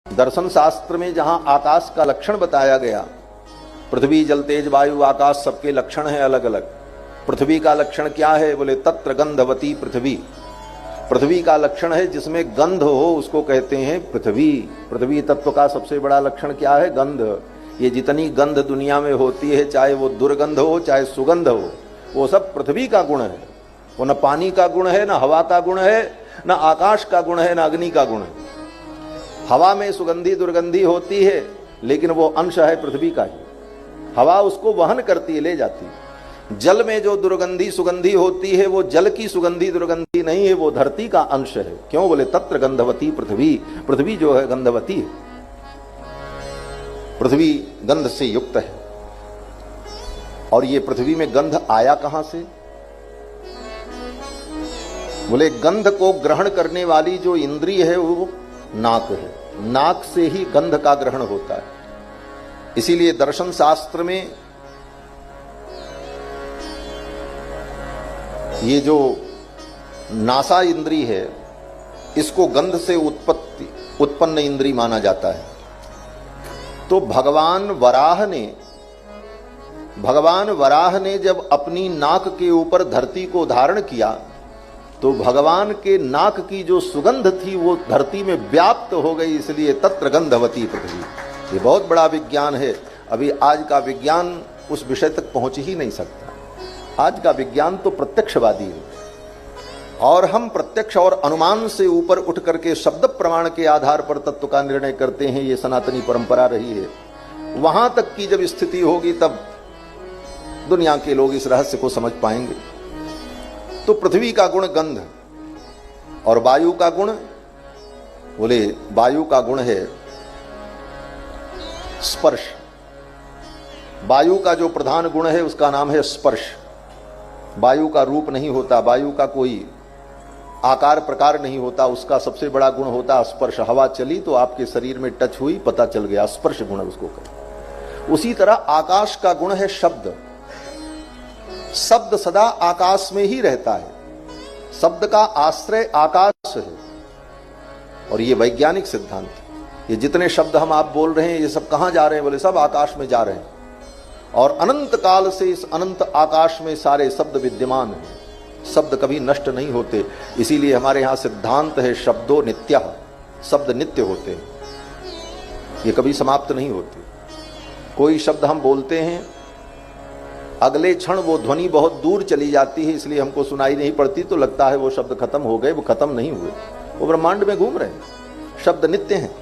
दर्शन शास्त्र में जहां आकाश का लक्षण बताया गया, पृथ्वी जल तेज वायु आकाश सबके लक्षण हैं अलग अलग। पृथ्वी का लक्षण क्या है? बोले तत्र गंधवती पृथ्वी। पृथ्वी का लक्षण है जिसमें गंध हो उसको कहते हैं पृथ्वी। पृथ्वी तत्व का सबसे बड़ा लक्षण क्या है? गंध। ये जितनी गंध दुनिया में होती है, चाहे वो दुर्गंध हो चाहे सुगंध हो, वो सब पृथ्वी का गुण है। वो न पानी का गुण है, न हवा का गुण है, न आकाश का गुण है, न अग्नि का गुण है। हवा में सुगंधी दुर्गंधी होती है, लेकिन वो अंश है पृथ्वी का ही। हवा उसको वहन करती है, ले जाती है। जल में जो दुर्गंधी सुगंधी होती है, वो जल की सुगंधी दुर्गंधी नहीं है, वो धरती का अंश है। क्यों? बोले तत्र गंधवती पृथ्वी। पृथ्वी जो है गंधवती है, पृथ्वी गंध से युक्त है। और ये पृथ्वी में गंध आया कहां से? बोले गंध को ग्रहण करने वाली जो इंद्रिय है वो नाक है। नाक से ही गंध का ग्रहण होता है। इसीलिए दर्शन शास्त्र में ये जो नासा इंद्री है, इसको गंध से उत्पन्न इंद्री माना जाता है। तो भगवान वराह ने जब अपनी नाक के ऊपर धरती को धारण किया, तो भगवान के नाक की जो सुगंध थी वो धरती में व्याप्त हो गई, इसलिए तत्र गंधवती पृथ्वी। ये बहुत बड़ा विज्ञान है। अभी आज का विज्ञान उस विषय तक पहुंच ही नहीं सकता। आज का विज्ञान तो प्रत्यक्षवादी है, और हम प्रत्यक्ष और अनुमान से ऊपर उठ करके शब्द प्रमाण के आधार पर तत्व का निर्णय करते हैं। ये सनातनी परंपरा रही है। वहां तक की जब स्थिति होगी तब दुनिया के लोग इस रहस्य को समझ पाएंगे। तो पृथ्वी का गुण गंध, और वायु का गुण, बोले वायु का गुण है स्पर्श। वायु का जो प्रधान गुण है उसका नाम है स्पर्श। वायु का रूप नहीं होता, वायु का कोई आकार प्रकार नहीं होता, उसका सबसे बड़ा गुण होता है स्पर्श। हवा चली तो आपके शरीर में टच हुई, पता चल गया, स्पर्श गुण उसको कहते। उसी तरह आकाश का गुण है शब्द। शब्द सदा आकाश में ही रहता है। शब्द का आश्रय आकाश है, और ये वैज्ञानिक सिद्धांत है। ये जितने शब्द हम आप बोल रहे हैं, ये सब कहां जा रहे हैं? बोले सब आकाश में जा रहे हैं, और अनंत काल से इस अनंत आकाश में सारे शब्द विद्यमान हैं। शब्द कभी नष्ट नहीं होते। इसीलिए हमारे यहां सिद्धांत है शब्दो नित्यः। शब्द नित्य होते हैं, ये कभी समाप्त नहीं होते। कोई शब्द हम बोलते हैं, अगले क्षण वो ध्वनि बहुत दूर चली जाती है, इसलिए हमको सुनाई नहीं पड़ती, तो लगता है वो शब्द खत्म हो गए। वो खत्म नहीं हुए, वो ब्रह्मांड में घूम रहे हैं। शब्द नित्य हैं।